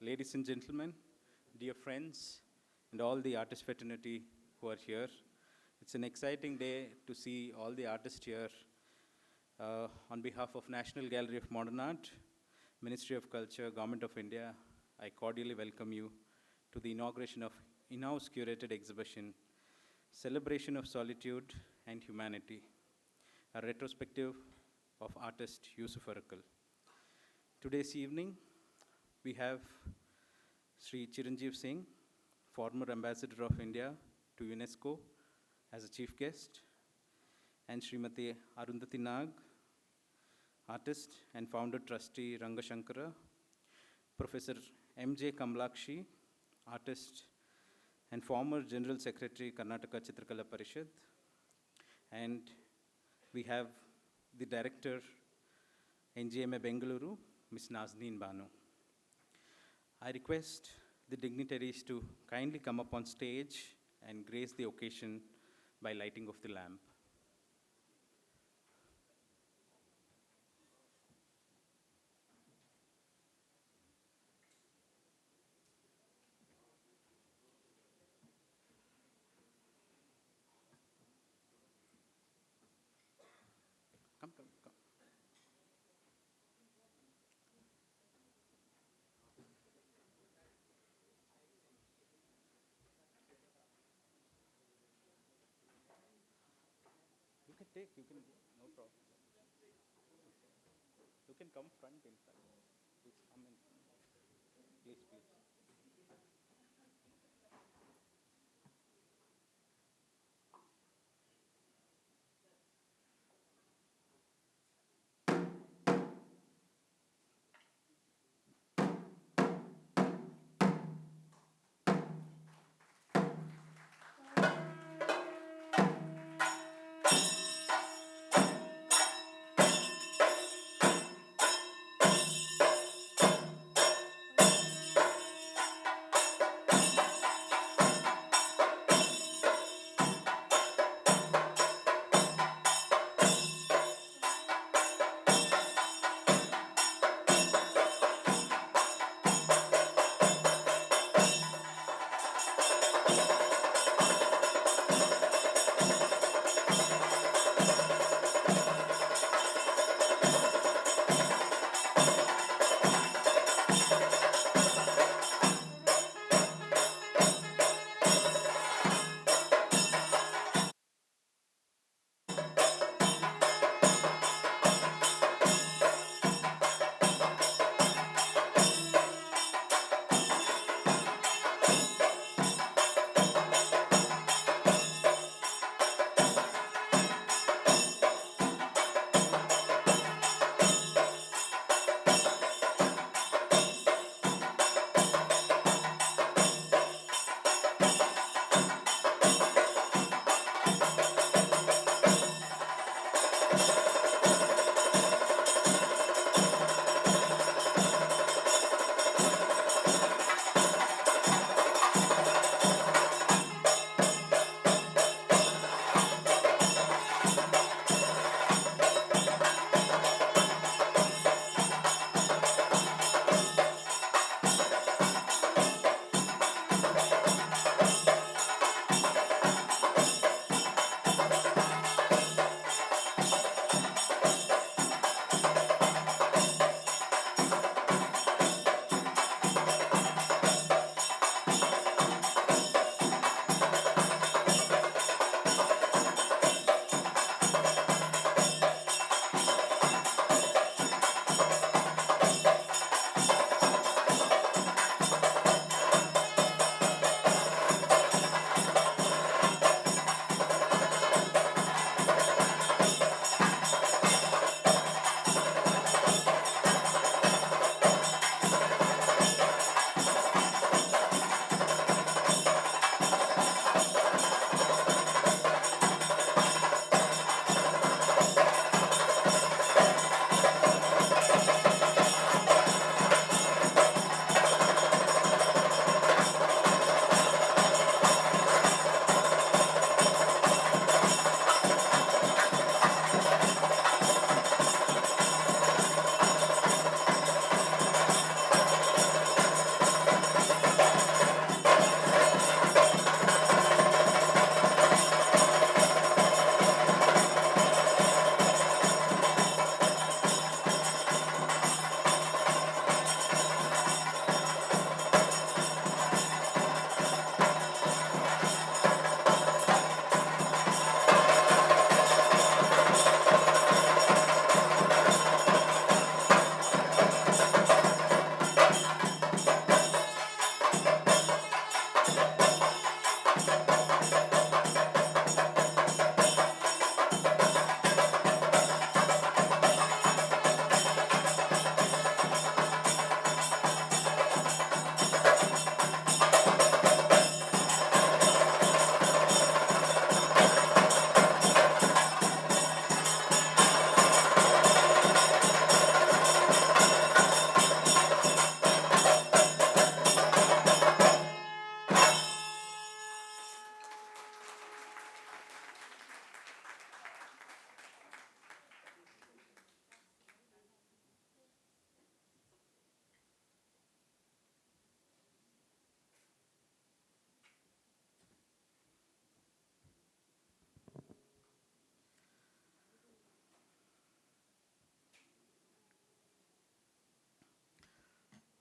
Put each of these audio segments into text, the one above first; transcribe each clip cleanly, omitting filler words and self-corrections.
ladies and gentlemen, dear friends, and all the artist fraternity who are here. It's an exciting day to see all the artists here. On behalf of National Gallery of Modern Art, Ministry of Culture, Government of India, I cordially welcome you to the inauguration of in-house curated exhibition, Celebration of Solitude and Humanity, a retrospective of artist Yusuf Arakkal. Today's evening, we have Shri Chiranjiv Singh, former Ambassador of India to UNESCO as a chief guest, and Srimati Arundhati Nag, artist and founder trustee Ranga Shankara, Professor M.J.Kamalakshi, artist and former General Secretary Karnataka Chitrakala Parishat, and we have the director NGMA Bengaluru, Ms. Nazneen Banu. I request the dignitaries to kindly come up on stage and grace the occasion by lighting of the lamp. Come. You can, no problem. You can come front, in fact. Please come in. Please.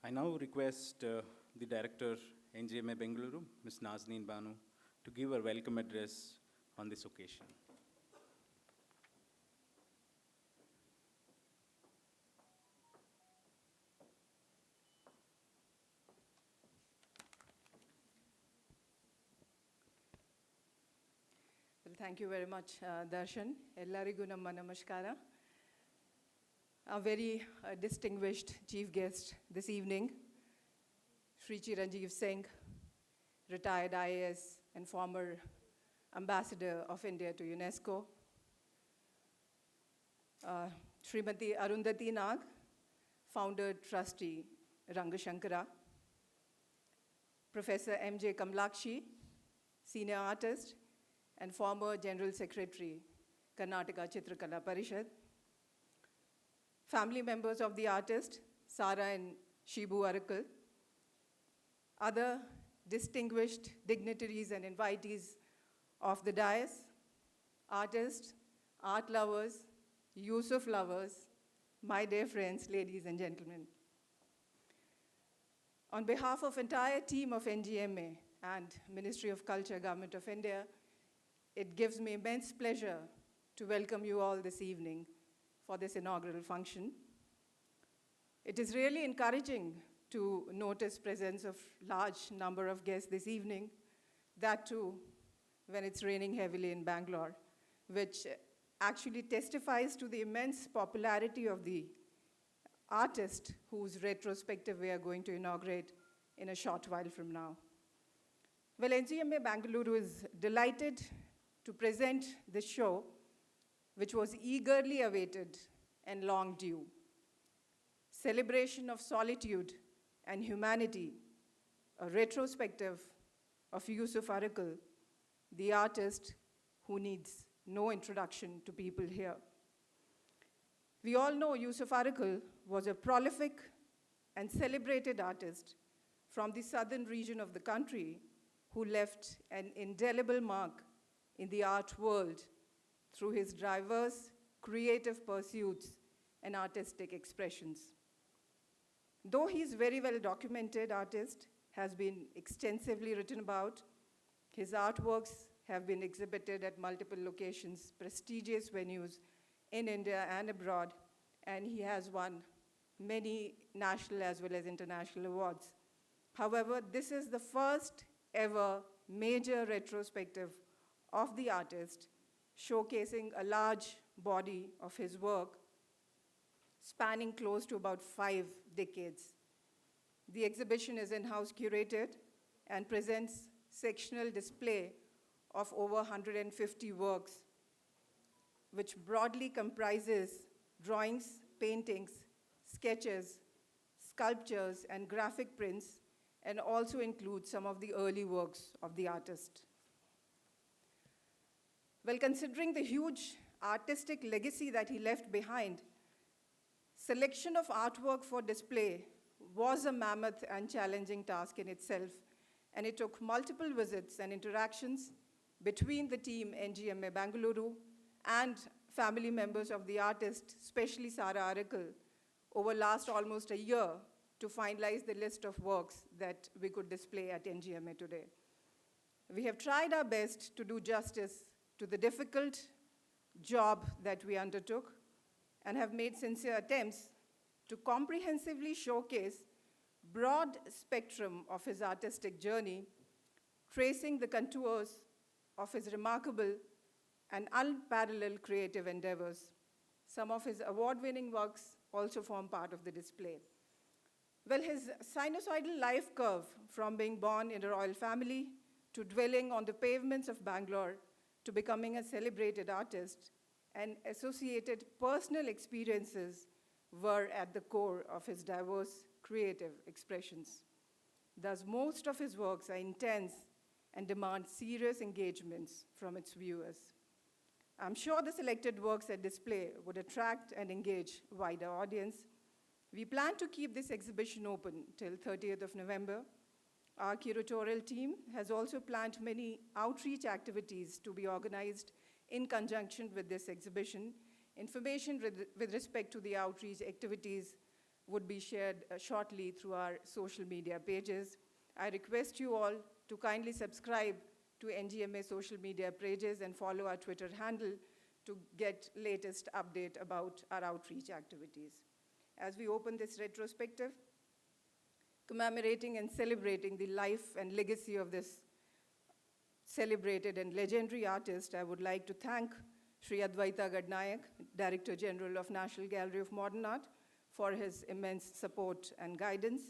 I now request the director, NGMA Bengaluru, Ms. Nazneen Banu, to give a welcome address on this occasion. Well, thank you very much, Darshan. Ellarigu namma namaskara. A very distinguished chief guest this evening, Shri Chiranjiv Singh, retired IAS and former ambassador of India to UNESCO. Srimati Arundhati Nag, founder trustee, Ranga Shankara. Professor M.J.Kamalakshi, senior artist and former general secretary, Karnataka Chitrakala Parishat. Family members of the artist, Sara and Yusuf Arakkal. Other distinguished dignitaries and invitees of the dais, artists, art lovers, Yusuf lovers, my dear friends, ladies and gentlemen. On behalf of entire team of NGMA and Ministry of Culture, Government of India, it gives me immense pleasure to welcome you all this evening for this inaugural function. It is really encouraging to notice presence of large number of guests this evening, that too when it's raining heavily in Bangalore, which actually testifies to the immense popularity of the artist whose retrospective we are going to inaugurate in a short while from now. Well, NGMA Bengaluru is delighted to present this show, which was eagerly awaited and long due. Celebration of Solitude and Humanity, a retrospective of Yusuf Arakkal, the artist who needs no introduction to people here. We all know Yusuf Arakkal was a prolific and celebrated artist from the southern region of the country who left an indelible mark in the art world through his diverse creative pursuits and artistic expressions. Though he's very well documented artist, has been extensively written about, his artworks have been exhibited at multiple locations, prestigious venues in India and abroad, and he has won many national as well as international awards. However, this is the first ever major retrospective of the artist, showcasing a large body of his work spanning close to about 5 decades. The exhibition is in-house curated and presents sectional display of over 150 works, which broadly comprises drawings, paintings, sketches, sculptures, and graphic prints, and also includes some of the early works of the artist. Well, considering the huge artistic legacy that he left behind, selection of artwork for display was a mammoth and challenging task in itself, and it took multiple visits and interactions between the team NGMA Bengaluru and family members of the artist, especially Sara Arakkal, over last almost a year to finalize the list of works that we could display at NGMA today. We have tried our best to do justice to the difficult job that we undertook and have made sincere attempts to comprehensively showcase broad spectrum of his artistic journey, tracing the contours of his remarkable and unparalleled creative endeavors. Some of his award-winning works also form part of the display. Well, his sinusoidal life curve from being born in a royal family to dwelling on the pavements of Bangalore to becoming a celebrated artist and associated personal experiences were at the core of his diverse creative expressions. Thus, most of his works are intense and demand serious engagements from its viewers. I'm sure the selected works at display would attract and engage a wider audience. We plan to keep this exhibition open till 30th of November. Our curatorial team has also planned many outreach activities to be organized in conjunction with this exhibition. Information with respect to the outreach activities would be shared shortly through our social media pages. I request you all to kindly subscribe to NGMA social media pages and follow our Twitter handle to get latest update about our outreach activities. As we open this retrospective, commemorating and celebrating the life and legacy of this celebrated and legendary artist, I would like to thank Shri Advaita Gadnayak, Director General of National Gallery of Modern Art, for his immense support and guidance.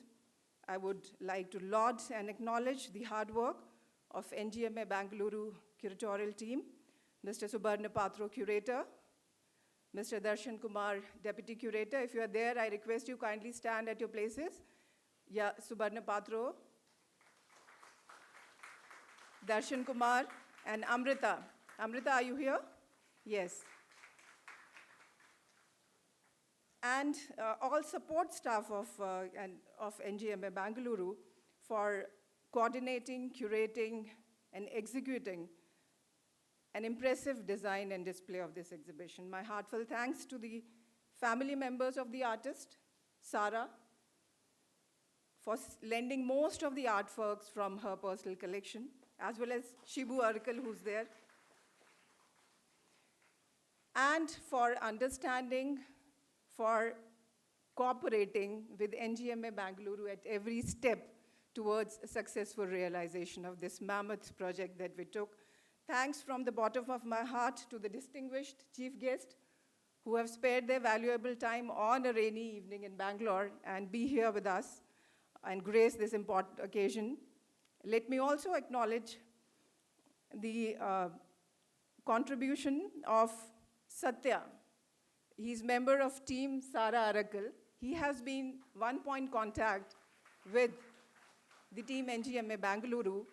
I would like to laud and acknowledge the hard work of NGMA Bengaluru curatorial team, Mr. Subarna Patro, curator, Mr. Darshan Kumar, deputy curator. If you are there, I request you kindly stand at your places. Yeah, Subarna Patro, Darshan Kumar, and Amrita. Amrita, are you here? Yes. And all support staff of NGMA Bengaluru for coordinating, curating, and executing an impressive design and display of this exhibition. My heartfelt thanks to the family members of the artist, Sarah, for lending most of the artworks from her personal collection, as well as Yusuf Arakkal, who's there, and for understanding, for cooperating with NGMA Bengaluru at every step towards a successful realization of this mammoth project that we took. Thanks from the bottom of my heart to the distinguished chief guest who have spared their valuable time on a rainy evening in Bangalore and be here with us and grace this important occasion. Let me also acknowledge the contribution of Satya. He's member of team Sara Arakkal. He has been one-point contact with the team NGMA Bengaluru,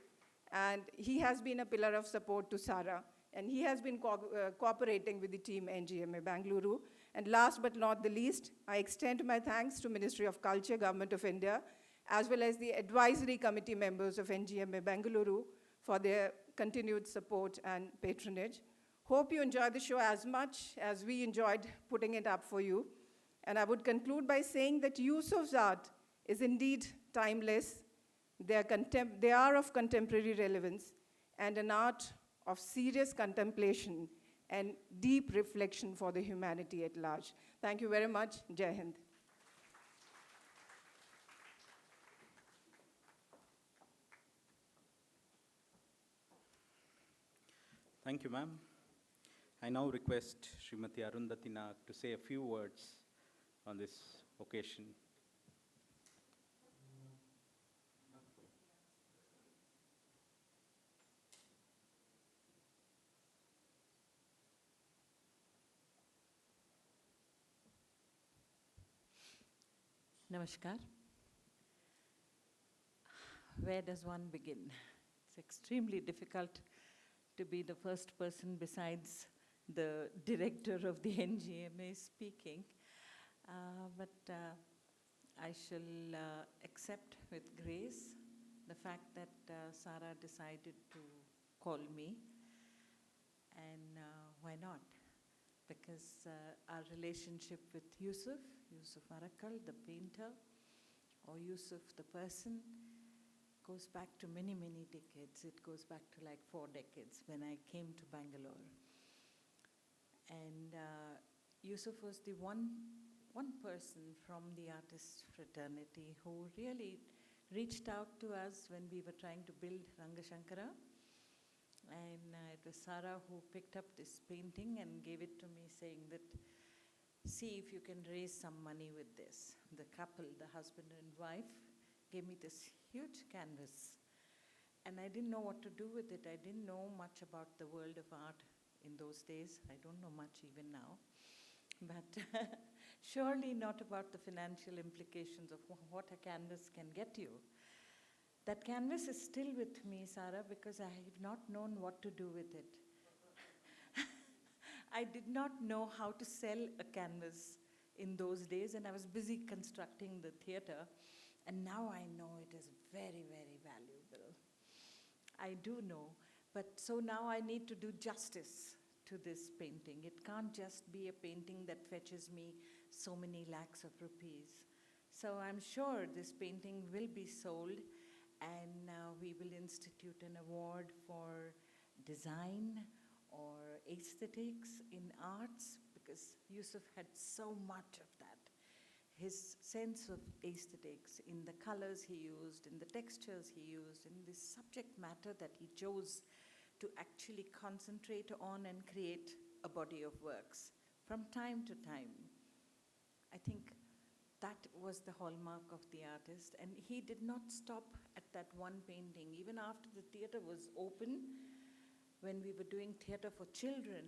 and he has been a pillar of support to Sara, and he has been cooperating with the team NGMA Bengaluru. And last but not the least, I extend my thanks to Ministry of Culture, Government of India, as well as the advisory committee members of NGMA Bengaluru for their continued support and patronage. Hope you enjoyed the show as much as we enjoyed putting it up for you. And I would conclude by saying that Yusuf's art is indeed timeless. They are of contemporary relevance and an art of serious contemplation and deep reflection for the humanity at large. Thank you very much. Jai Hind. Thank you, ma'am. I now request Srimati Arundhati Nag to say a few words on this occasion. Namaskar. Where does one begin? It's extremely difficult to be the first person besides the director of the NGMA speaking, but I shall accept with grace the fact that Sarah decided to call me, and why not? Because our relationship with Yusuf Arakkal, the painter, or Yusuf, the person, goes back to many, many decades. It goes back to like 4 decades when I came to Bangalore. And Yusuf was the one person from the artist fraternity who really reached out to us when we were trying to build Ranga Shankara. And it was Sarah who picked up this painting and gave it to me, saying that, see if you can raise some money with this. The couple, the husband and wife, gave me this huge canvas. And I didn't know what to do with it. I didn't know much about the world of art in those days. I don't know much even now. But surely not about the financial implications of what a canvas can get you. That canvas is still with me, Sarah, because I have not known what to do with it. I did not know how to sell a canvas in those days, and I was busy constructing the theater, and now I know it is very, very valuable. I do know, but so now I need to do justice to this painting. It can't just be a painting that fetches me so many lakhs of rupees. So I'm sure this painting will be sold, and we will institute an award for design or aesthetics in arts, because Yusuf had so much of that. His sense of aesthetics in the colors he used, in the textures he used, in the subject matter that he chose to actually concentrate on and create a body of works from time to time. I think that was the hallmark of the artist, and he did not stop at that one painting. Even after the theatre was open, when we were doing theatre for children,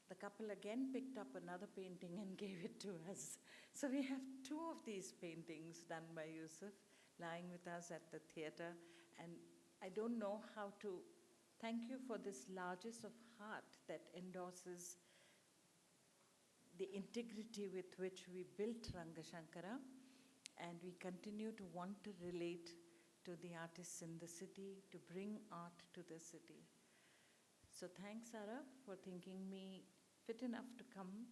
the couple again picked up another painting and gave it to us. So we have two of these paintings done by Yusuf lying with us at the theatre, and I don't know how to thank you for this largesse of heart that endorses the integrity with which we built Ranga Shankara, and we continue to want to relate to the artists in the city, to bring art to the city. So thanks, Sarah, for thinking me fit enough to come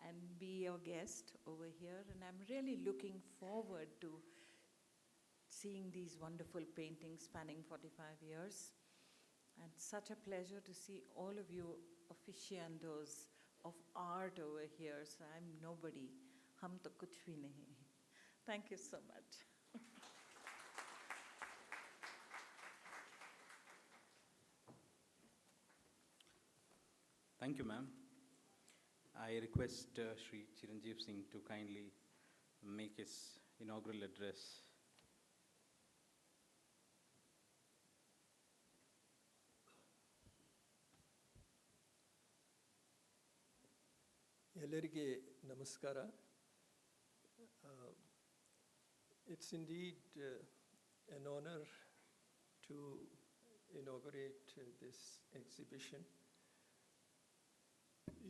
and be your guest over here, and I'm really looking forward to seeing these wonderful paintings spanning 45 years. And such a pleasure to see all of you aficionados of art over here. So I'm nobody. Hum to kuch bhi nahi. Thank you so much. Thank you, ma'am. I request Shri Chiranjiv Singh to kindly make his inaugural address. ಎಲ್ಲರಿಗೆ ನಮಸ್ಕಾರ. It's indeed an honor to inaugurate this exhibition.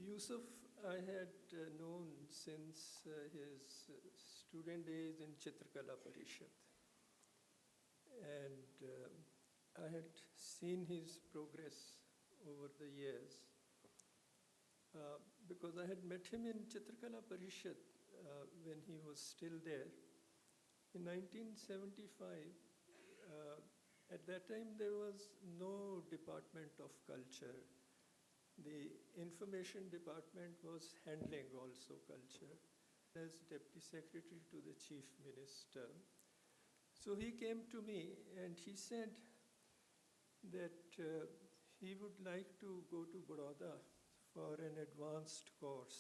Yusuf I had known since his student days in Chitrakala Parishat, and I had seen his progress over the years. Because I had met him in Chitrakala Parishat when he was still there. In 1975, at that time there was no Department of Culture. The Information Department was handling also culture as Deputy Secretary to the Chief Minister. So he came to me and he said that he would like to go to Baroda for an advanced course,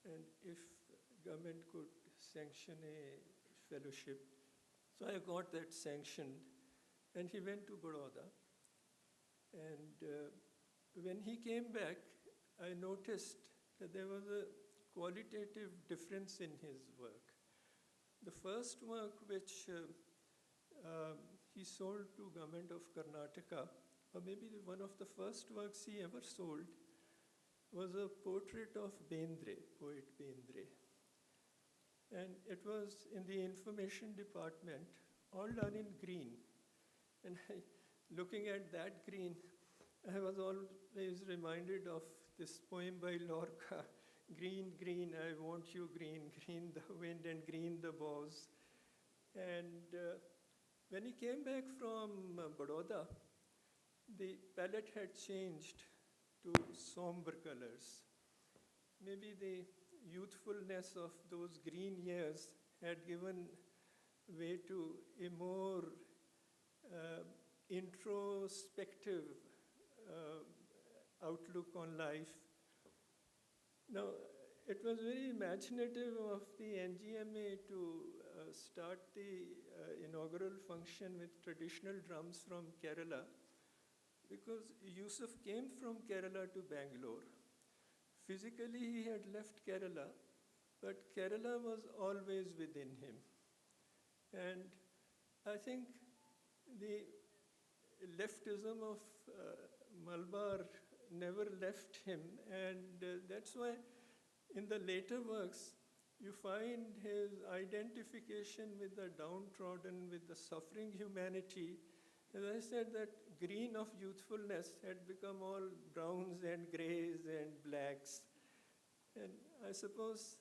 and if government could sanction a fellowship. So I got that sanctioned, and he went to Baroda. And when he came back, I noticed that there was a qualitative difference in his work. The first work which he sold to government of Karnataka, or maybe one of the first works he ever sold, was a portrait of Bendre, poet Bendre. And it was in the information department, all done in green. And looking at that green, I was always reminded of this poem by Lorca, Green, green, I want you green, green the wind and green the boughs. And when he came back from Baroda, the palette had changed to somber colors. Maybe the youthfulness of those green years had given way to a more introspective outlook on life. Now, it was very imaginative of the NGMA to start the inaugural function with traditional drums from Kerala, because Yusuf came from Kerala to Bangalore. Physically, he had left Kerala, but Kerala was always within him. And I think the leftism of Malabar never left him, and that's why in the later works, you find his identification with the downtrodden, with the suffering humanity. As I said, that green of youthfulness had become all browns and grays and blacks. And I suppose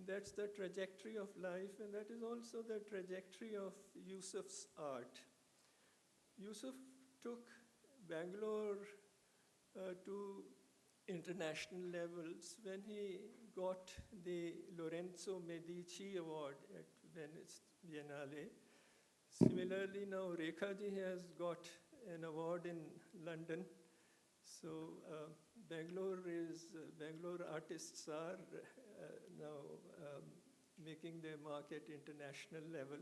that's the trajectory of life, and that is also the trajectory of Yusuf's art. Yusuf took Bangalore to international levels when he got the Lorenzo Medici Award at Venice Biennale. Similarly, now Rekhaji has got an award in London. So Bangalore artists are now making their mark at international level.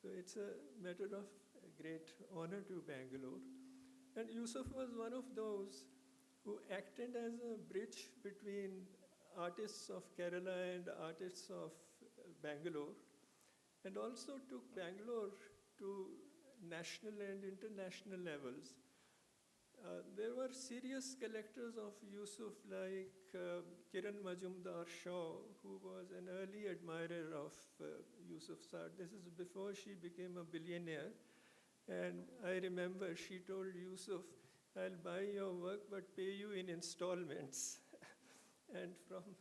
So it's a matter of great honor to Bangalore. And Yusuf was one of those who acted as a bridge between artists of Kerala and artists of Bangalore, and also took Bangalore to national and international levels. There were serious collectors of Yusuf like Kiran Majumdar Shaw, who was an early admirer of Yusuf's art. This is before she became a billionaire. And I remember she told Yusuf, "I'll buy your work but pay you in installments." And from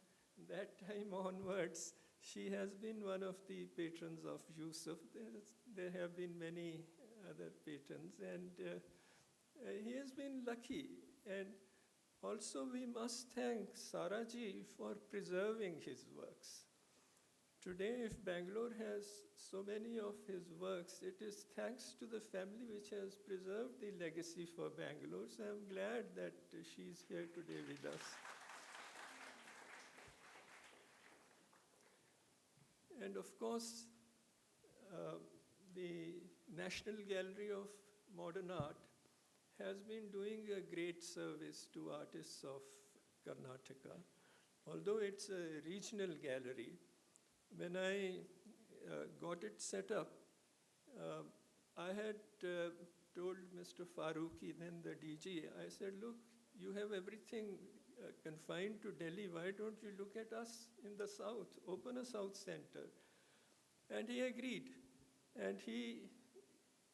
that time onwards, she has been one of the patrons of Yusuf. There have been many other patrons, and he has been lucky. And also we must thank Saraji for preserving his works. Today, if Bangalore has so many of his works, it is thanks to the family which has preserved the legacy for Bangalore. So I'm glad that she's here today with us. And of course, the National Gallery of Modern Art has been doing a great service to artists of Karnataka. Although it's a regional gallery, when I got it set up, I had told Mr. Farooqi, then the DG, I said, "Look, you have everything confined to Delhi. Why don't you look at us in the south? Open a south center." And he agreed. And he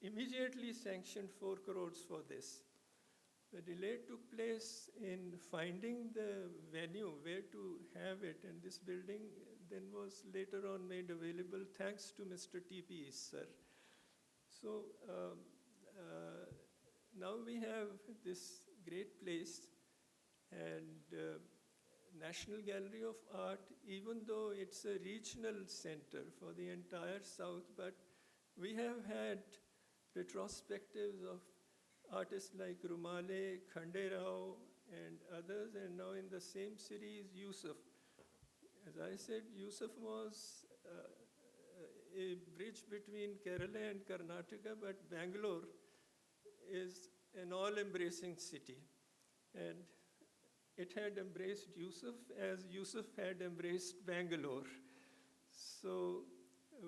immediately sanctioned 4 crores for this. The delay took place in finding the venue where to have it, and this building then was later on made available thanks to Mr. T.P. Issar. So now we have this great place, and National Gallery of Art, even though it's a regional center for the entire South, but we have had retrospectives of artists like Rumale, Khanderao, and others, and now in the same series, Yusuf. As I said, Yusuf was a bridge between Kerala and Karnataka, but Bangalore is an all-embracing city. And it had embraced Yusuf as Yusuf had embraced Bangalore. So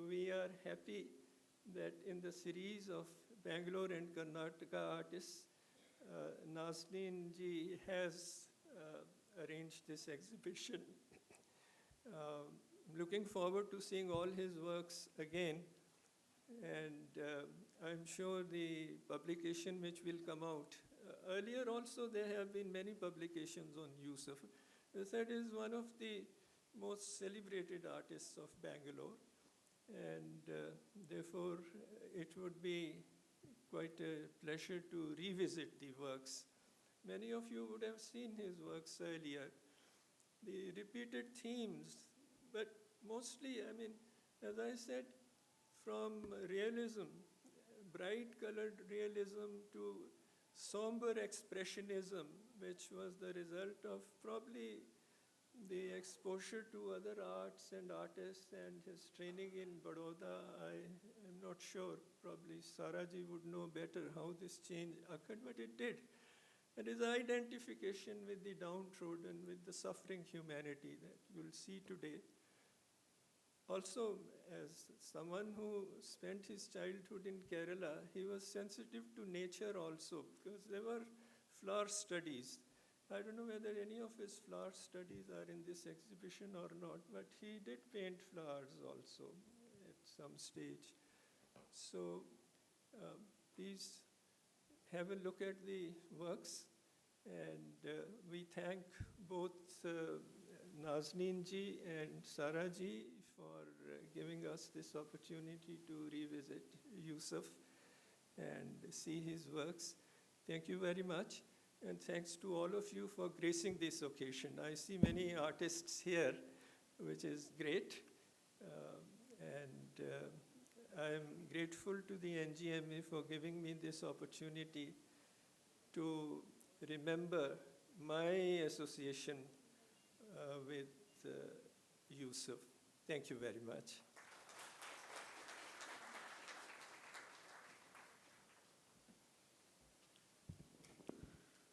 we are happy that in the series of Bangalore and Karnataka artists, Nazneen ji has arranged this exhibition. Looking forward to seeing all his works again, and I'm sure the publication which will come out. Earlier also there have been many publications on Yusuf. That is one of the most celebrated artists of Bangalore, and therefore it would be quite a pleasure to revisit the works. Many of you would have seen his works earlier. The repeated themes, but mostly, I mean, as I said, from realism, bright colored realism, to somber expressionism, which was the result of probably the exposure to other arts and artists and his training in Baroda. I am not sure, probably Saraji would know better how this change occurred, but it did. And his identification with the downtrodden, with the suffering humanity that you'll see today. Also, as someone who spent his childhood in Kerala, he was sensitive to nature also, because there were flower studies. I don't know whether any of his flower studies are in this exhibition or not, but he did paint flowers also at some stage. So please have a look at the works, and we thank both Nazneen ji and Sara ji for giving us this opportunity to revisit Yusuf and see his works. Thank you very much. And thanks to all of you for gracing this occasion. I see many artists here, which is great. I am grateful to the NGMA for giving me this opportunity to remember my association with Yusuf. Thank you very much.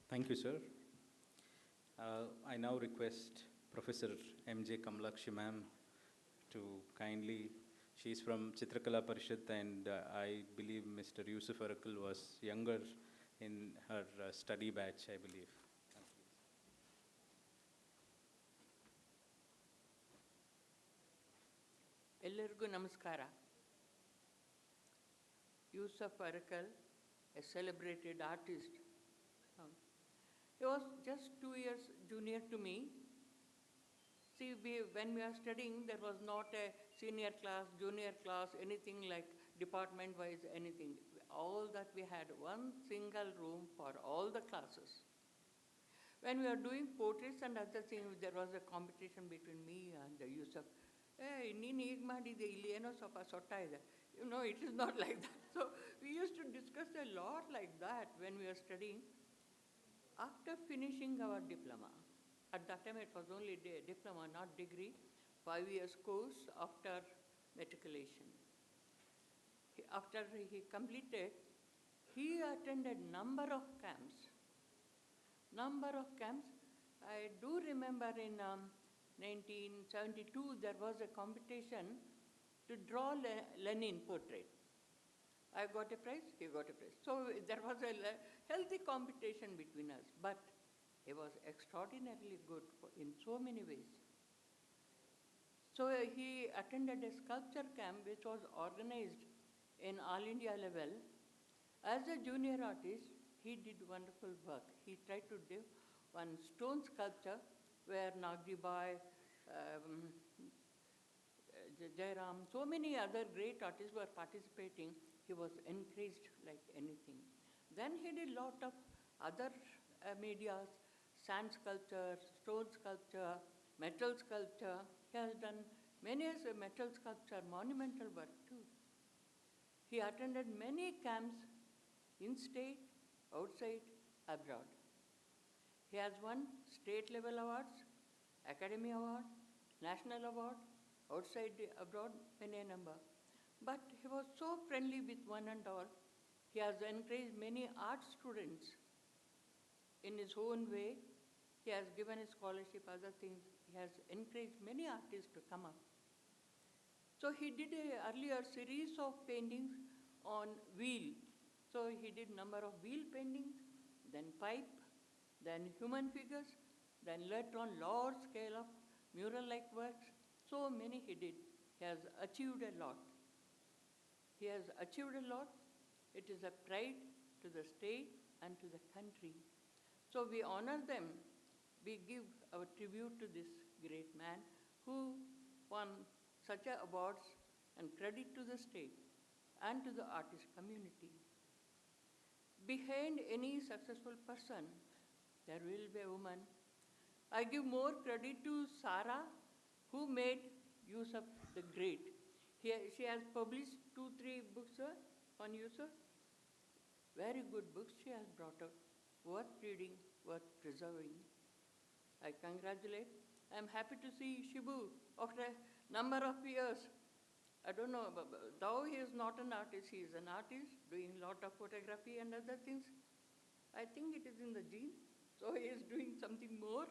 Thank you, sir. I now request Professor M.J.Kamalakshi ma'am to kindly, she's from Chitrakala Parishat, and I believe Mr. Yusuf Arakkal was younger in her study batch, I believe. ಎಲ್ಲರಿಗೂ ನಮಸ್ಕಾರ. Yusuf Arakkal, a celebrated artist. He was just 2 years junior to me. See, when we are studying, there was not a senior class, junior class, anything like department-wise, anything. All that we had, one single room for all the classes. When we are doing portraits and other things, there was a competition between me and Yusuf. Hey, ನೀನು ಹೀಗೆ ಮಾಡಿದೆ, ಇಲ್ಲಿ ಏನೋ ಸ್ವಲ್ಪ ಸೊಟ್ಟ ಇದೆ. You know, it is not like that. So we used to discuss a lot like that when we were studying. After finishing our diploma, at that time it was only diploma, not degree, 5 years course after matriculation. After he completed, he attended number of camps. I do remember in 1972 there was a competition to draw Lenin portrait. I got a prize, he got a prize. So there was a healthy competition between us, but he was extraordinarily good in so many ways. So he attended a sculpture camp which was organized in All India level. As a junior artist, he did wonderful work. He tried to do one stone sculpture where Nagdi Bai, Jairam, so many other great artists were participating. He was encouraged like anything. Then he did lot of other medias, sand sculpture, stone sculpture, metal sculpture. He has done many metal sculpture, monumental work too. He attended many camps in state, outside, abroad. He has won state level awards, academy award, national award, outside, abroad, many a number. But he was so friendly with one and all. He has encouraged many art students in his own way. He has given a scholarship, other things. He has encouraged many artists to come up. So he did a earlier series of paintings on wheel. So he did number of wheel paintings, then pipe, then human figures, then later on large scale of mural-like works. So many he did. He has achieved a lot. He has achieved a lot. It is a pride to the state and to the country. So we honor them. We give our tribute to this great man who won such awards, and credit to the state and to the artist community. Behind any successful person, there will be a woman. I give more credit to Sarah, who made Yusuf the great. She has published 2-3 books on Yusuf. Very good books she has brought out, worth reading, worth preserving. I congratulate. I am happy to see Shibu after a number of years. I don't know, though he is not an artist, he is an artist doing a lot of photography and other things. I think it is in the gene, so he is doing something more.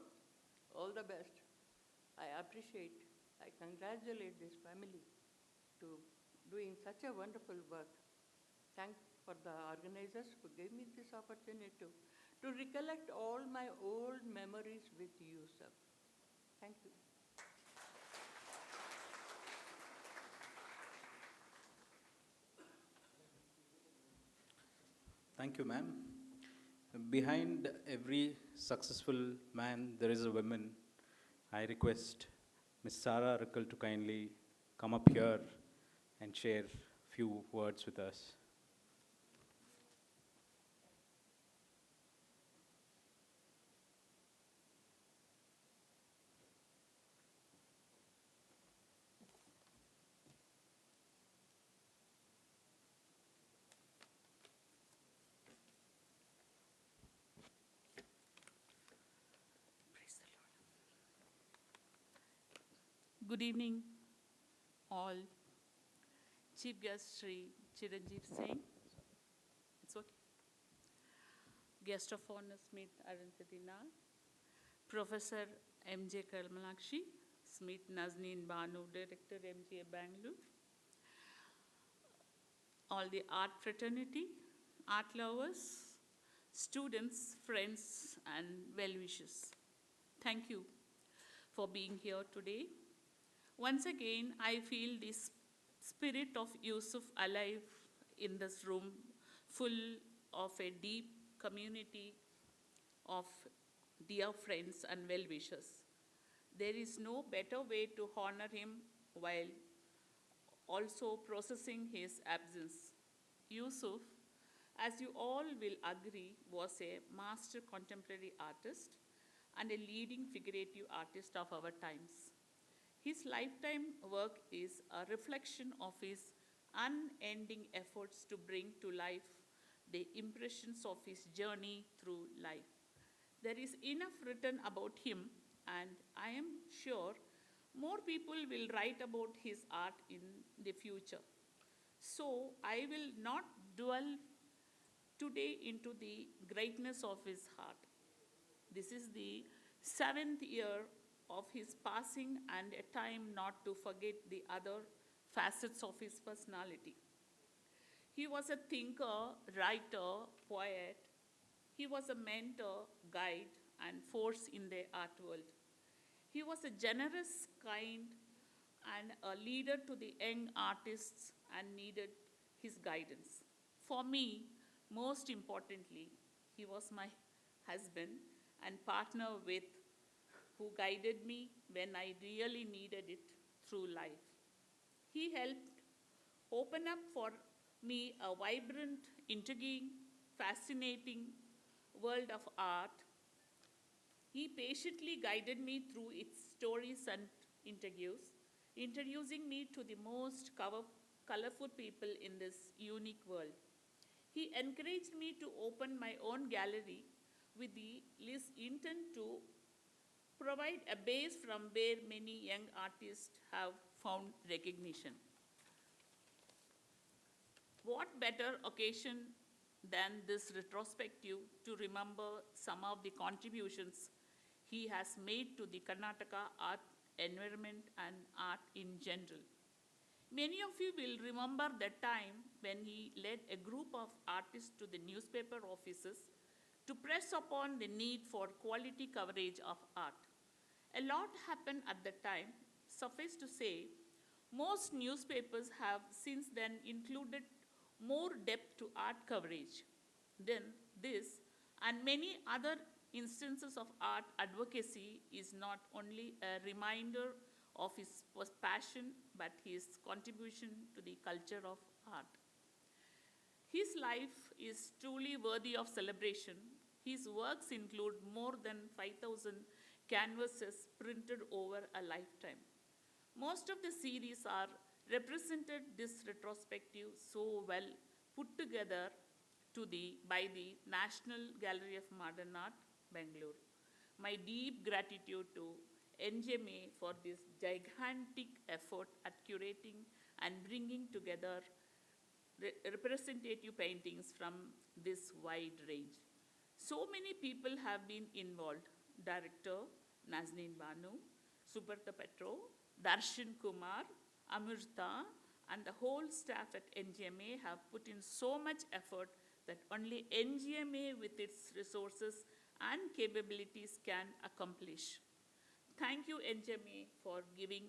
All the best. I appreciate, I congratulate this family to doing such a wonderful work. Thank for the organizers who gave me this opportunity to recollect all my old memories with Yusuf. Thank you. Thank you, ma'am. Behind every successful man, there is a woman I request Ms. Sara Arakkal to kindly come up here and share a few words with us. Good evening, all. Chief Guest Shri Chiranjiv Singh. It's okay. Guest of Honor Smith Arundhati Nag. Professor M.J.Kamalakshi. Smith Nazneen Banu, Director MGA Bangalore. All the art fraternity, art lovers, students, friends, and well-wishers. Thank you for being here today. Once again, I feel this spirit of Yusuf alive in this room, full of a deep community of dear friends and well-wishers. There is no better way to honor him while also processing his absence. Yusuf, as you all will agree, was a master contemporary artist and a leading figurative artist of our times. His lifetime work is a reflection of his unending efforts to bring to life the impressions of his journey through life. There is enough written about him, and I am sure more people will write about his art in the future. So I will not dwell today into the greatness of his heart. This is the 7th year of his passing and a time not to forget the other facets of his personality. He was a thinker, writer, poet. He was a mentor, guide, and force in the art world. He was a generous, kind, and a leader to the young artists and needed his guidance. For me, most importantly, he was my husband and partner with who guided me when I really needed it through life. He helped open up for me a vibrant, intriguing, fascinating world of art. He patiently guided me through its stories and interviews, introducing me to the most colorful people in this unique world. He encouraged me to open my own gallery with the intent to provide a base from where many young artists have found recognition. What better occasion than this retrospective to remember some of the contributions he has made to the Karnataka art environment and art in general. Many of you will remember the time when he led a group of artists to the newspaper offices to press upon the need for quality coverage of art. A lot happened at the time. Suffice to say, most newspapers have since then included more depth to art coverage. Then this and many other instances of art advocacy is not only a reminder of his passion, but his contribution to the culture of art. His life is truly worthy of celebration. His works include more than 5,000 canvases printed over a lifetime. Most of the series are represented this retrospective so well put together by the National Gallery of Modern Art, Bengaluru. My deep gratitude to NGMA for this gigantic effort at curating and bringing together representative paintings from this wide range. So many people have been involved. Director Nazneen Banu, Subrata Petro, Darshan Kumar, Amrita, and the whole staff at NGMA have put in so much effort that only NGMA with its resources and capabilities can accomplish. Thank you, NGMA, for giving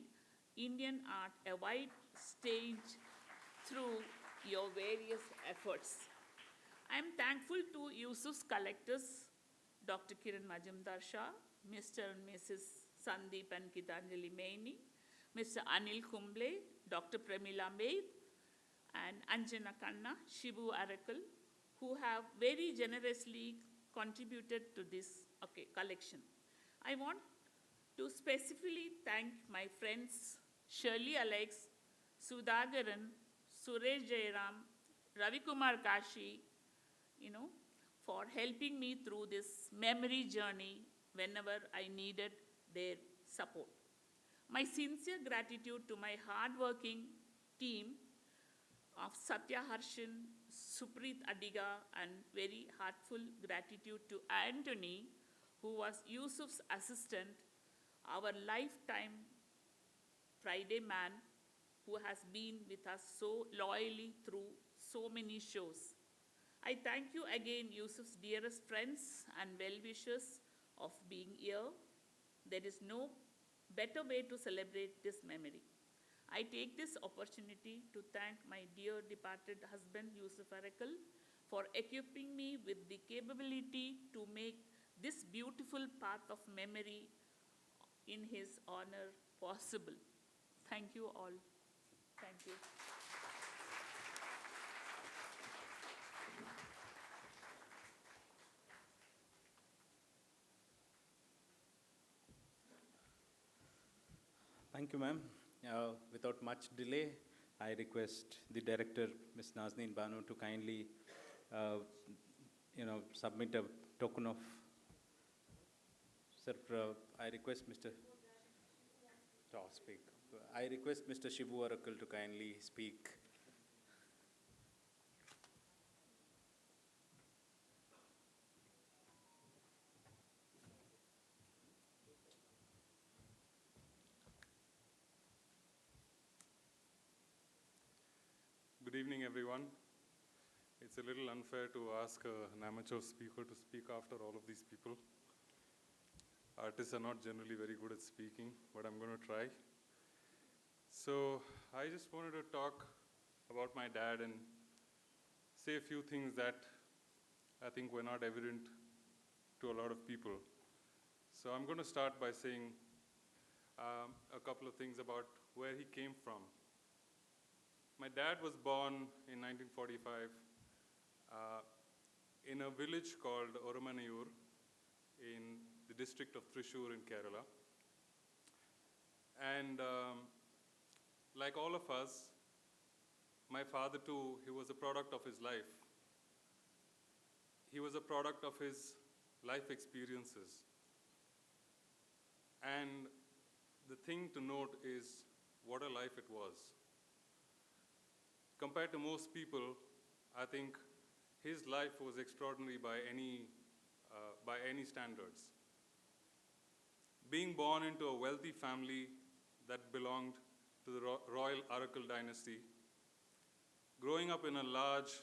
Indian art a wide stage through your various efforts. I am thankful to Yusuf's collectors, Dr. Kiran Majumdar Shah, Mr. and Mrs. Sandeep and Gitanjali Maini, Mr. Anil Kumble, Dr. Premila Maid, and Anjana Kanna, Shibu Arakkal, who have very generously contributed to this collection. I want to specifically thank my friends Shirley Alex, Sudhagaran, Suresh Jairam, Ravikumar Kashi, for helping me through this memory journey whenever I needed their support. My sincere gratitude to my hardworking team of Satya Harshan, Supreet Adiga, and very heartful gratitude to Anthony, who was Yusuf's assistant, our lifetime Friday man, who has been with us so loyally through so many shows. I thank you again, Yusuf's dearest friends and well-wishers, of being here. There is no better way to celebrate this memory. I take this opportunity to thank my dear departed husband, Yusuf Arakkal, for equipping me with the capability to make this beautiful path of memory in his honor possible. Thank you all. Thank you. Thank you, ma'am. Without much delay, I request the director, Ms. Nazneen Banu, to kindly, submit a token of. Sir, I request Mr. Speak. I request Mr. Shibu Arakkal to kindly speak. Good evening, everyone. It's a little unfair to ask an amateur speaker to speak after all of these people. Artists are not generally very good at speaking, but I'm going to try. So I just wanted to talk about my dad and say a few things that I think were not evident to a lot of people. So I'm going to start by saying a couple of things about where he came from. My dad was born in 1945 in a village called Oramanayur in the district of Thrissur in Kerala. And like all of us, my father too, he was a product of his life. He was a product of his life experiences. And the thing to note is what a life it was. Compared to most people, I think his life was extraordinary by any standards. Being born into a wealthy family that belonged to the royal Arakkal dynasty, growing up in a large,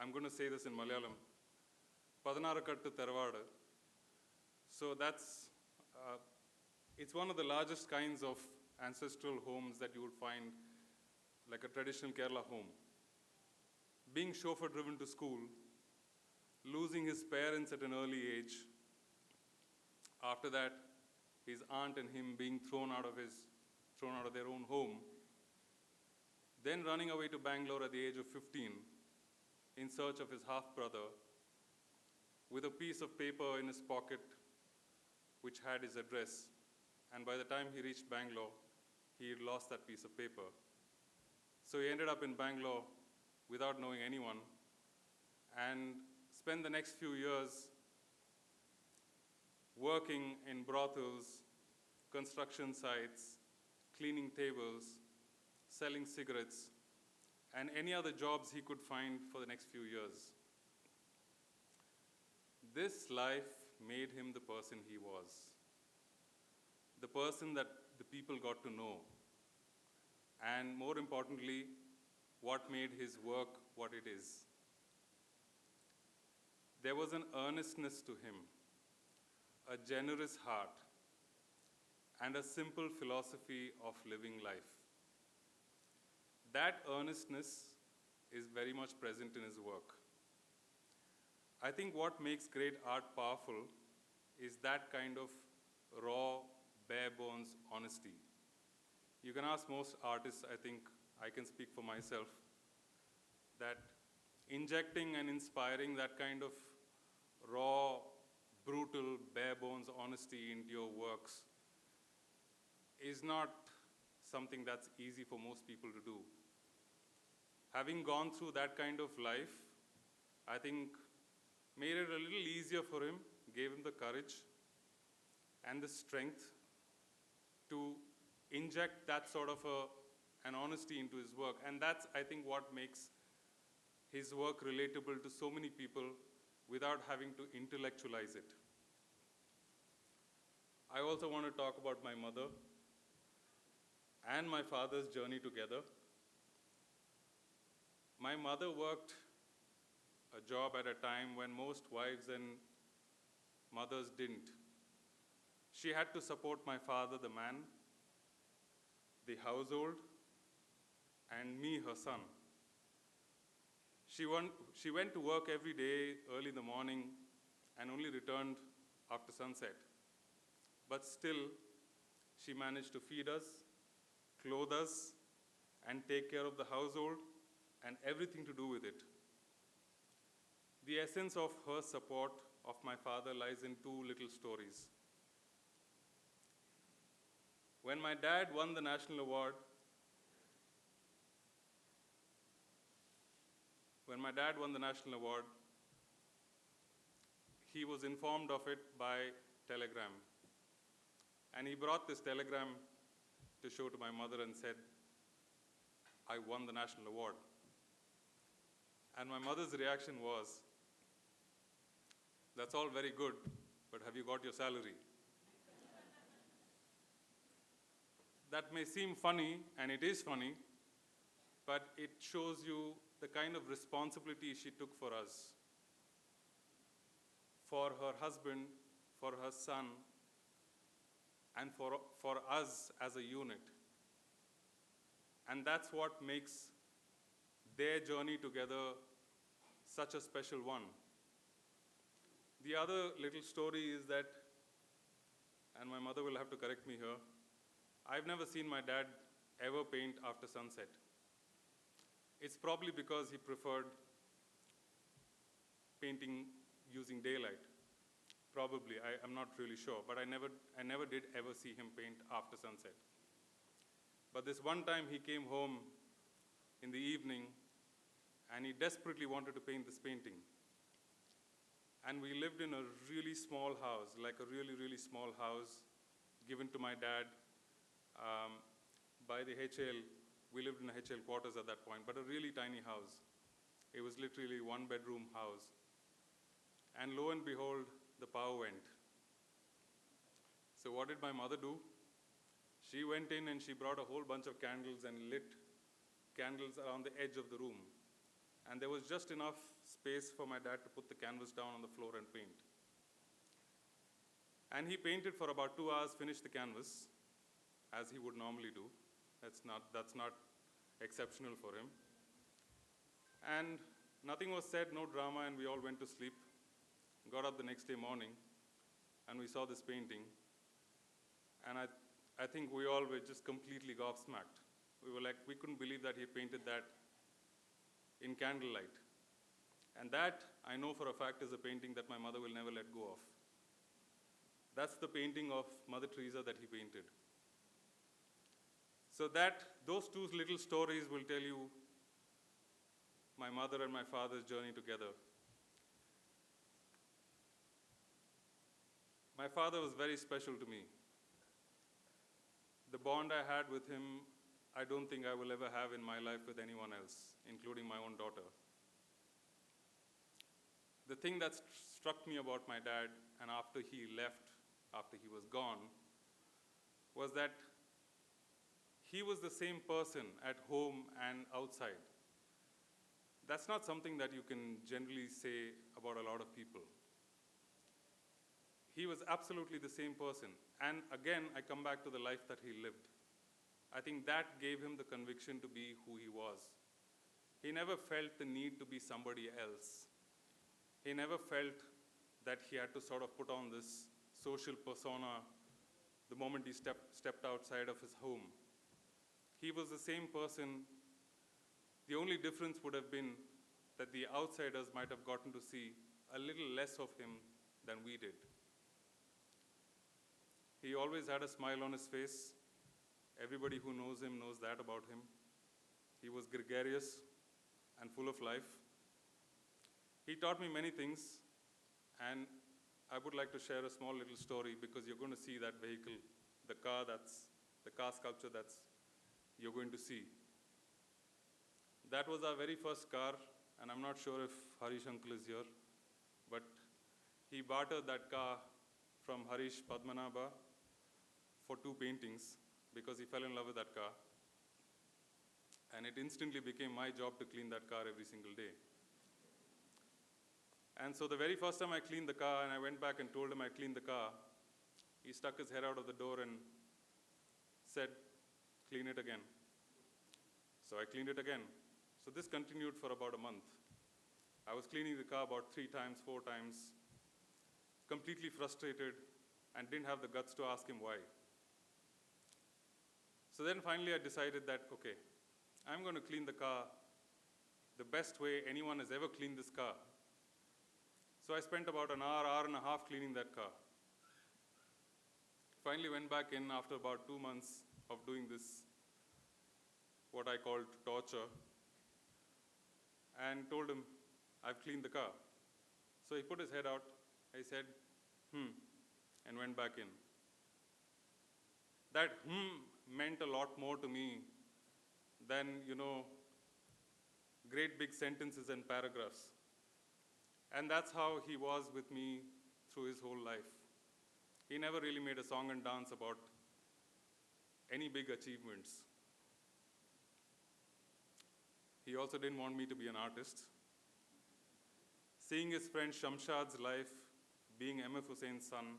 I'm going to say this in Malayalam, Padanarakkattu Thervadu. So it's one of the largest kinds of ancestral homes that you would find, like a traditional Kerala home. Being chauffeur driven to school, losing his parents at an early age, after that, his aunt and him being thrown out of their own home, then running away to Bangalore at the age of 15 in search of his half-brother with a piece of paper in his pocket which had his address. And by the time he reached Bangalore, he had lost that piece of paper. So he ended up in Bangalore without knowing anyone and spent the next few years working in brothels, construction sites, cleaning tables, selling cigarettes, and any other jobs he could find for the next few years. This life made him the person he was, the person that the people got to know, and more importantly, what made his work what it is. There was an earnestness to him, a generous heart, and a simple philosophy of living life. That earnestness is very much present in his work. I think what makes great art powerful is that kind of raw, bare bones honesty. You can ask most artists, I think I can speak for myself, that injecting and inspiring that kind of raw, brutal, bare bones honesty into your works is not something that's easy for most people to do. Having gone through that kind of life, I think made it a little easier for him, gave him the courage and the strength to inject that sort of an honesty into his work. And that's, I think, what makes his work relatable to so many people without having to intellectualize it. I also want to talk about my mother and my father's journey together. My mother worked a job at a time when most wives and mothers didn't. She had to support my father, the man, the household, and me, her son. She went to work every day early in the morning and only returned after sunset. But still, she managed to feed us, clothe us, and take care of the household and everything to do with it. The essence of her support of my father lies in two little stories. When my dad won the national award, he was informed of it by telegram. And he brought this telegram to show to my mother and said, "I won the national award." And my mother's reaction was, "That's all very good, but have you got your salary?" That may seem funny, and it is funny, but it shows you the kind of responsibility she took for us, for her husband, for her son, and for us as a unit. And that's what makes their journey together such a special one. The other little story is that, and my mother will have to correct me here, I've never seen my dad ever paint after sunset. It's probably because he preferred painting using daylight. Probably, I'm not really sure, but I never did ever see him paint after sunset. But this one time he came home in the evening and he desperately wanted to paint this painting. And we lived in a really small house, like a really, really small house given to my dad by the HL. We lived in a HL quarters at that point, but a really tiny house. It was literally a one-bedroom house. And lo and behold, the power went. So what did my mother do? She went in and she brought a whole bunch of candles and lit candles around the edge of the room. And there was just enough space for my dad to put the canvas down on the floor and paint. And he painted for about 2 hours, finished the canvas, as he would normally do. That's not exceptional for him. And nothing was said, no drama, and we all went to sleep. Got up the next day morning, and we saw this painting. And I think we all were just completely gobsmacked. We were like, we couldn't believe that he painted that in candlelight. And that, I know for a fact, is a painting that my mother will never let go of. That's the painting of Mother Teresa that he painted. So those two little stories will tell you my mother and my father's journey together. My father was very special to me. The bond I had with him, I don't think I will ever have in my life with anyone else, including my own daughter. The thing that struck me about my dad, and after he left, after he was gone, was that he was the same person at home and outside. That's not something that you can generally say about a lot of people. He was absolutely the same person. And again, I come back to the life that he lived. I think that gave him the conviction to be who he was. He never felt the need to be somebody else. He never felt that he had to sort of put on this social persona the moment he stepped outside of his home. He was the same person. The only difference would have been that the outsiders might have gotten to see a little less of him than we did. He always had a smile on his face. Everybody who knows him knows that about him. He was gregarious and full of life. He taught me many things, and I would like to share a small little story because you're going to see that vehicle, the car sculpture you're going to see. That was our very first car, and I'm not sure if Harish uncle is here, but he bartered that car from Harish Padmanabha for 2 paintings because he fell in love with that car. And it instantly became my job to clean that car every single day. And so the very first time I cleaned the car and I went back and told him I cleaned the car, he stuck his head out of the door and said, "Clean it again." So I cleaned it again. So this continued for about a month. I was cleaning the car about 3 times, 4 times, completely frustrated, and didn't have the guts to ask him why. So then finally I decided that, okay, I'm going to clean the car the best way anyone has ever cleaned this car. So I spent about an hour and a half cleaning that car. Finally went back in after about 2 months of doing this, what I called torture, and told him, "I've cleaned the car." So he put his head out. I said, and went back in. That meant a lot more to me than, great big sentences and paragraphs. And that's how he was with me through his whole life. He never really made a song and dance about any big achievements. He also didn't want me to be an artist. Seeing his friend Shamshad's life, being M.F. Hussein's son,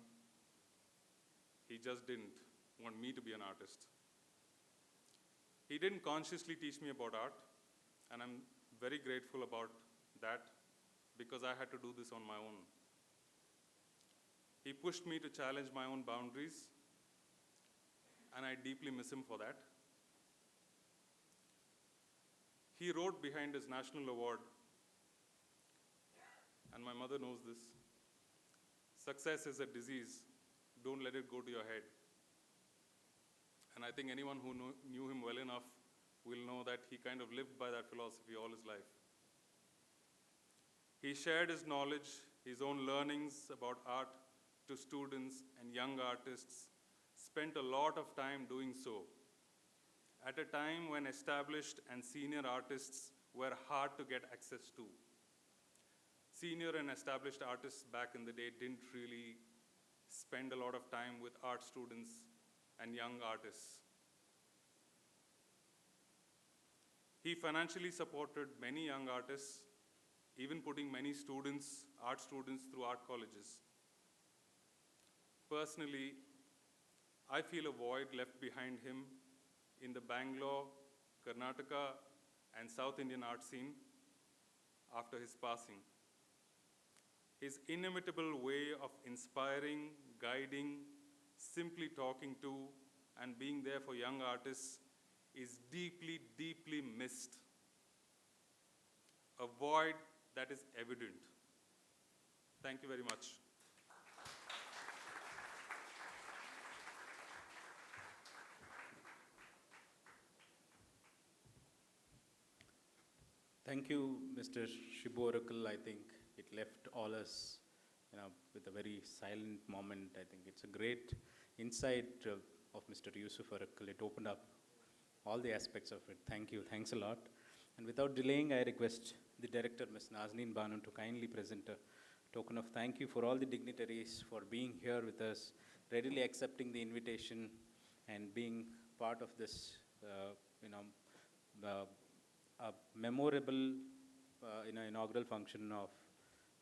he just didn't want me to be an artist. He didn't consciously teach me about art, and I'm very grateful about that because I had to do this on my own. He pushed me to challenge my own boundaries, and I deeply miss him for that. He wrote behind his national award, and my mother knows this, "Success is a disease, don't let it go to your head." And I think anyone who knew him well enough will know that he kind of lived by that philosophy all his life. He shared his knowledge, his own learnings about art to students and young artists, spent a lot of time doing so, at a time when established and senior artists were hard to get access to. Senior and established artists back in the day didn't really spend a lot of time with art students and young artists. He financially supported many young artists, even putting many students, art students, through art colleges. Personally, I feel a void left behind him in the Bangalore, Karnataka, and South Indian art scene after his passing. His inimitable way of inspiring, guiding, simply talking to, and being there for young artists is deeply, deeply missed. A void that is evident. Thank you very much. Thank you, Mr. Yusuf Arakkal. I think it left all us, with a very silent moment. I think it's a great insight of Mr. Yusuf Arakkal. It opened up all the aspects of it. Thank you. Thanks a lot. And without delaying, I request the director, Ms. Nazneen Banu, to kindly present a token of thank you for all the dignitaries for being here with us, readily accepting the invitation and being part of this, a memorable inaugural function of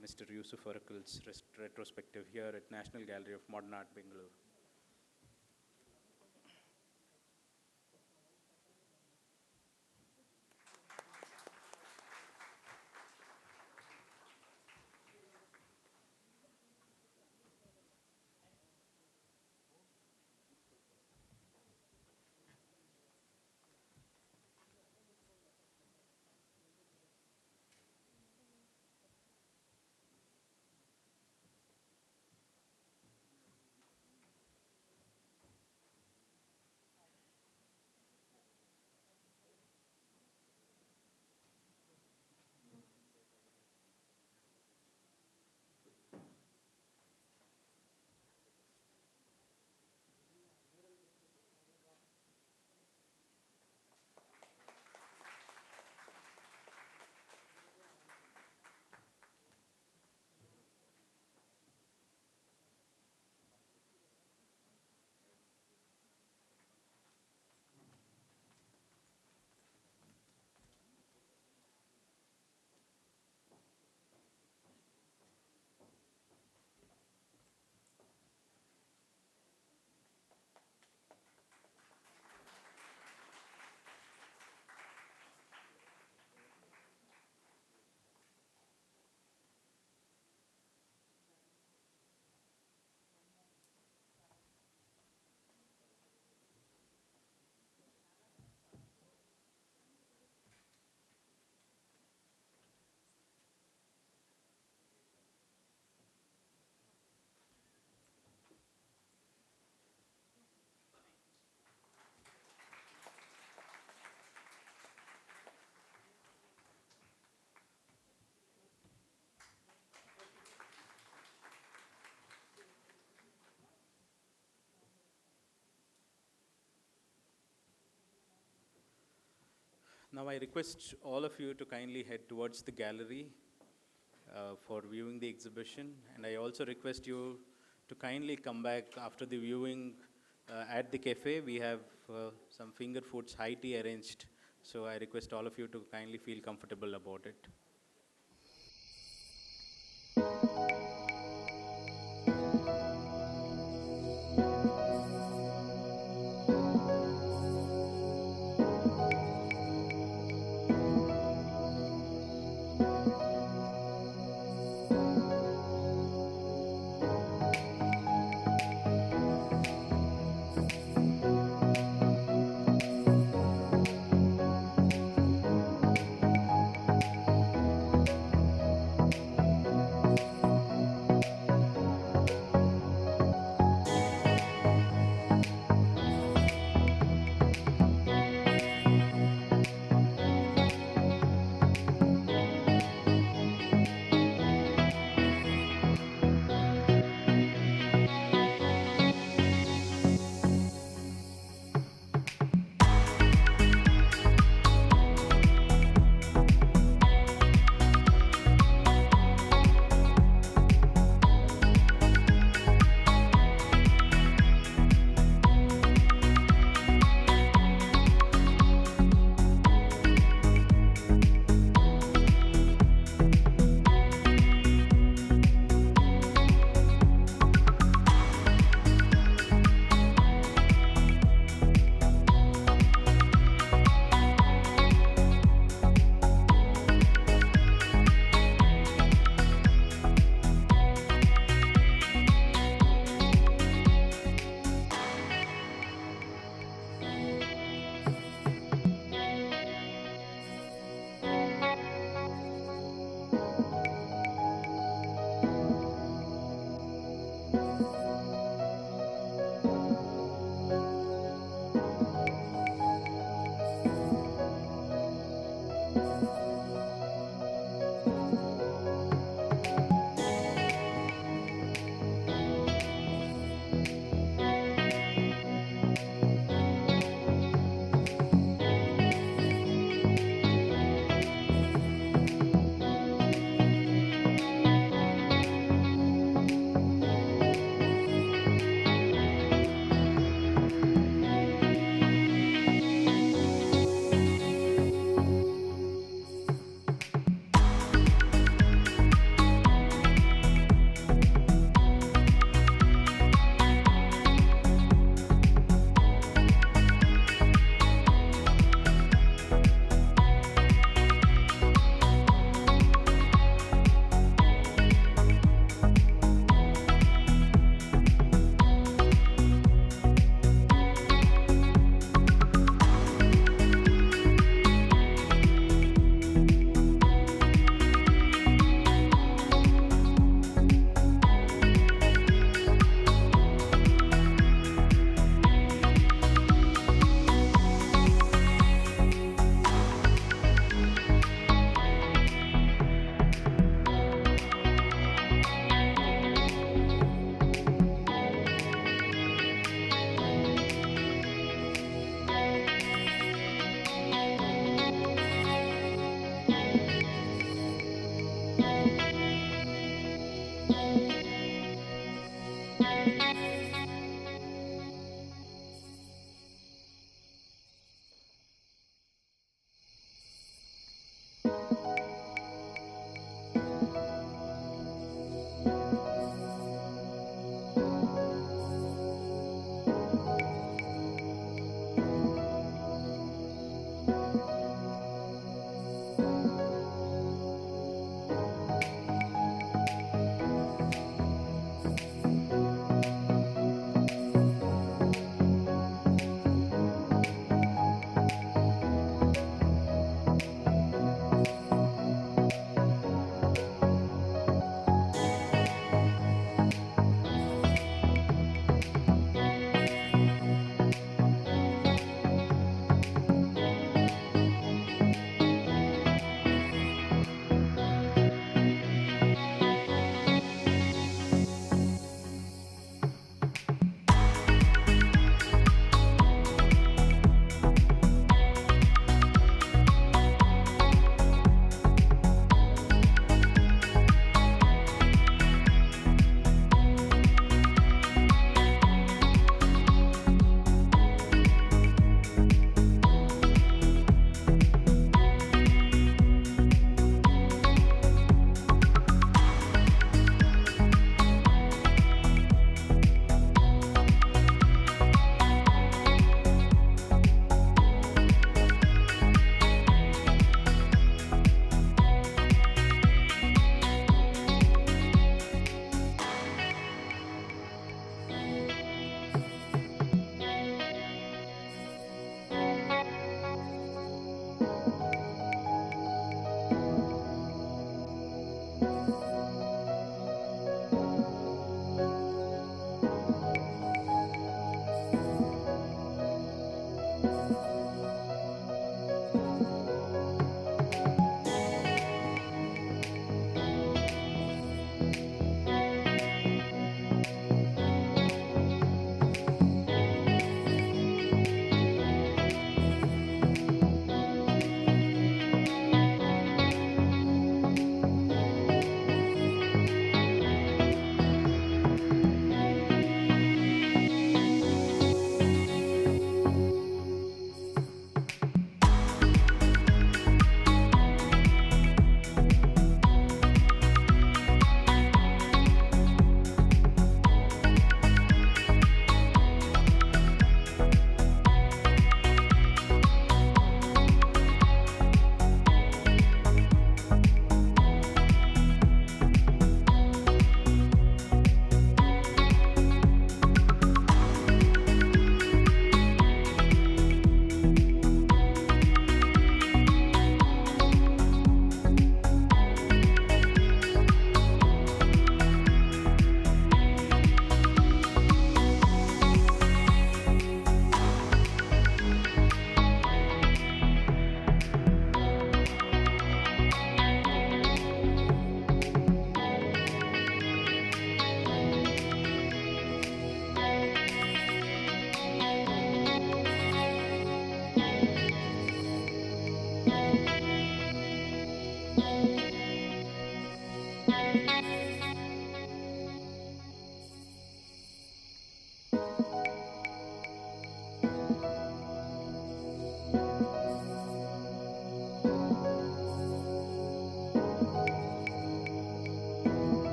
Mr. Yusuf Arakkal's retrospective here at National Gallery of Modern Art, Bengaluru. Now I request all of you to kindly head towards the gallery for viewing the exhibition, and I also request you to kindly come back after the viewing at the cafe. We have some finger foods, high tea arranged, so I request all of you to kindly feel comfortable about it.